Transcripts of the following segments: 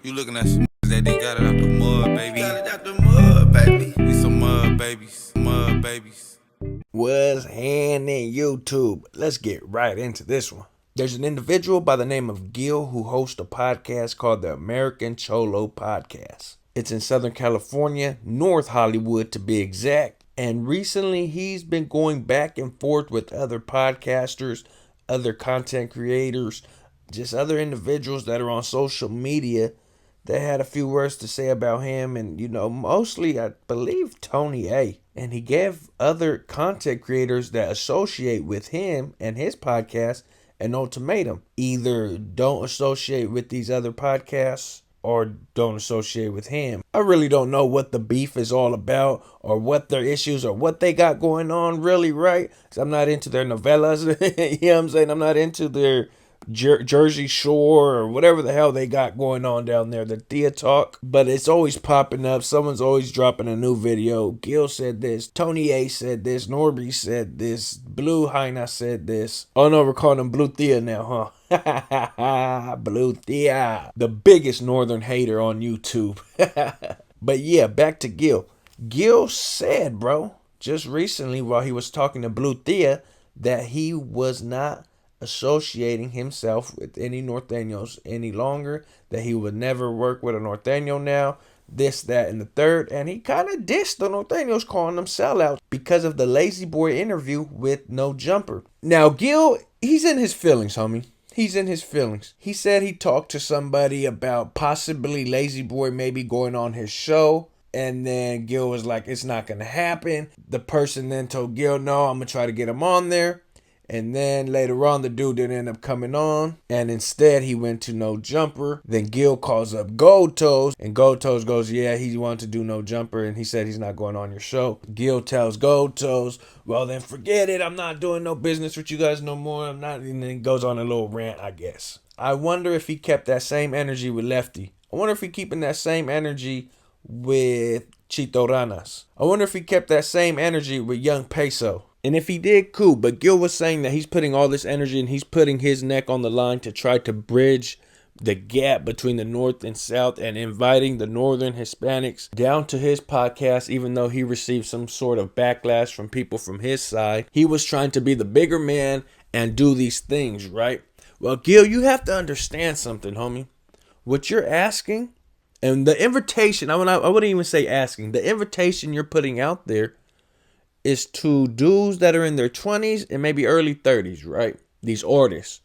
You looking at some that they got it out the mud, baby. Got it out the mud, baby. We some mud babies, mud babies. What's happening, YouTube? Let's get right into this one. There's an individual by the name of Gil who hosts a podcast called the American Cholo Podcast. It's in Southern California, North Hollywood to be exact. And recently he's been going back and forth with other podcasters, other content creators, just other individuals that are on social media. They had a few words to say about him, and mostly I believe Tony A. And he gave other content creators that associate with him and his podcast an ultimatum. Either don't associate with these other podcasts or don't associate with him. I really don't know what the beef is all about or what their issues or what they got going on really, right? Because I'm not into their novellas. You know what I'm saying? I'm not into their Jersey Shore or whatever the hell they got going on down there, the Thea Talk. But it's always popping up. Someone's always dropping a new video. Gil said this, Tony A said this, Norby said this, Blue Hyena said this. Oh no, we're calling him Blue Thea now, huh? Blue Thea, the biggest northern hater on YouTube. But yeah, back to Gil. Gil said, bro, just recently while he was talking to Blue Thea, that he was not associating himself with any Nortenos any longer, that he would never work with a Norteno now, this, that, and the third. And he kind of dissed the Nortenos, calling them sellouts because of the Lazy Boy interview with No Jumper. Now, Gil, he's in his feelings, homie. He's in his feelings. He said he talked to somebody about possibly Lazy Boy maybe going on his show. And then Gil was like, it's not going to happen. The person then told Gil, no, I'm going to try to get him on there. And then later on, the dude didn't end up coming on. And instead, he went to No Jumper. Then Gil calls up Gold Toes. And Gold Toes goes, yeah, he wanted to do No Jumper. And he said he's not going on your show. Gil tells Gold Toes, well, then forget it. I'm not doing no business with you guys no more. I'm not. And then he goes on a little rant, I guess. I wonder if he kept that same energy with Lefty. I wonder if he keeping that same energy with Chito Ranas. I wonder if he kept that same energy with Young Peso. And if he did, cool. But Gil was saying that he's putting all this energy and he's putting his neck on the line to try to bridge the gap between the North and South and inviting the Northern Hispanics down to his podcast, even though he received some sort of backlash from people from his side. He was trying to be the bigger man and do these things, right? Well, Gil, you have to understand something, homie. What you're asking and the invitation, I wouldn't even say asking, the invitation you're putting out there is to dudes that are in their 20s and maybe early 30s, right? These artists.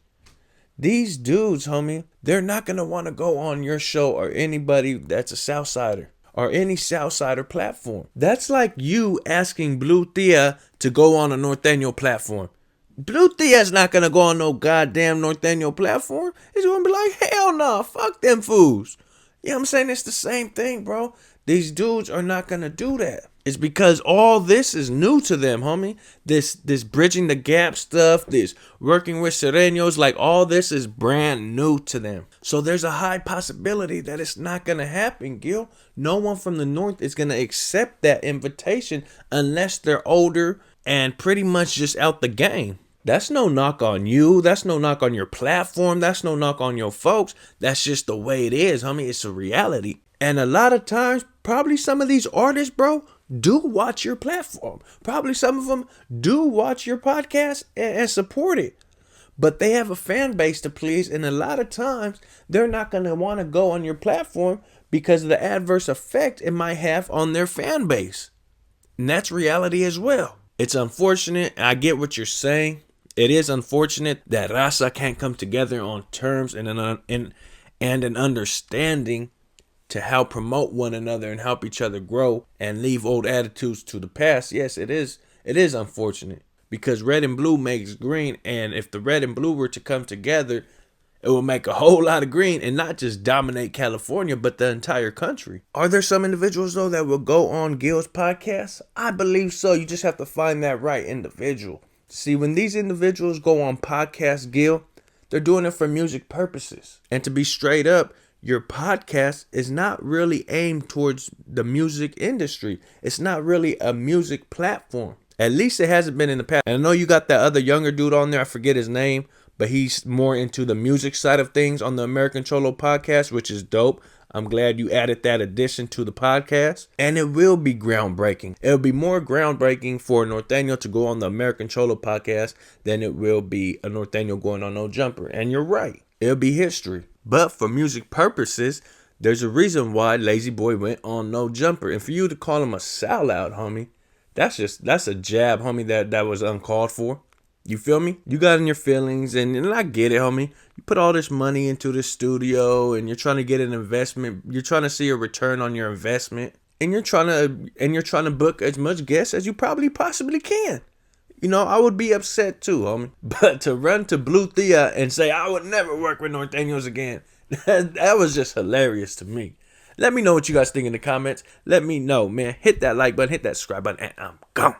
These dudes, homie, they're not going to want to go on your show or anybody that's a Southsider or any Southsider platform. That's like you asking Blue Thea to go on a Norteño platform. Blue Thea's not going to go on no goddamn Norteño platform. He's going to be like, hell no, fuck them fools. You know what I'm saying? It's the same thing, bro. These dudes are not going to do that. It's because all this is new to them, homie. This bridging the gap stuff, this working with Sereños, like all this is brand new to them. So there's a high possibility that it's not going to happen, Gil. No one from the North is going to accept that invitation unless they're older and pretty much just out the game. That's no knock on you. That's no knock on your platform. That's no knock on your folks. That's just the way it is, homie. It's a reality. And a lot of times, probably some of these artists, bro, do watch your platform. Probably some of them do watch your podcast and support it. But they have a fan base to please. And a lot of times, they're not going to want to go on your platform because of the adverse effect it might have on their fan base. And that's reality as well. It's unfortunate. I get what you're saying. It is unfortunate that Raza can't come together on terms and an understanding to help promote one another and help each other grow and leave old attitudes to the past. Yes, it is unfortunate because red and blue makes green. And if the red and blue were to come together, it will make a whole lot of green and not just dominate California, but the entire country. Are there some individuals, though, that will go on Gil's podcast? I believe so. You just have to find that right individual. See, when these individuals go on podcast, Gil, they're doing it for music purposes. And to be straight up, your podcast is not really aimed towards the music industry. It's not really a music platform. At least it hasn't been in the past. And I know you got that other younger dude on there. I forget his name, but he's more into the music side of things on the American Cholo podcast, which is dope. I'm glad you added that addition to the podcast. And it will be groundbreaking. It'll be more groundbreaking for a Norteño to go on the American Cholo podcast than it will be a Norteño going on No Jumper. And you're right. It'll be history. But for music purposes, there's a reason why Lazy Boy went on No Jumper. And for you to call him a sellout, homie, that's a jab, homie, that was uncalled for. You feel me? You got in your feelings, and I get it, homie. You put all this money into the studio, and you're trying to get an investment. You're trying to see a return on your investment, and you're trying to book as much guests as you probably possibly can. You know, I would be upset too, homie. But to run to Blue Thea and say I would never work with Norteños again, that was just hilarious to me. Let me know what you guys think in the comments. Let me know, man. Hit that like button, hit that subscribe button, and I'm gone.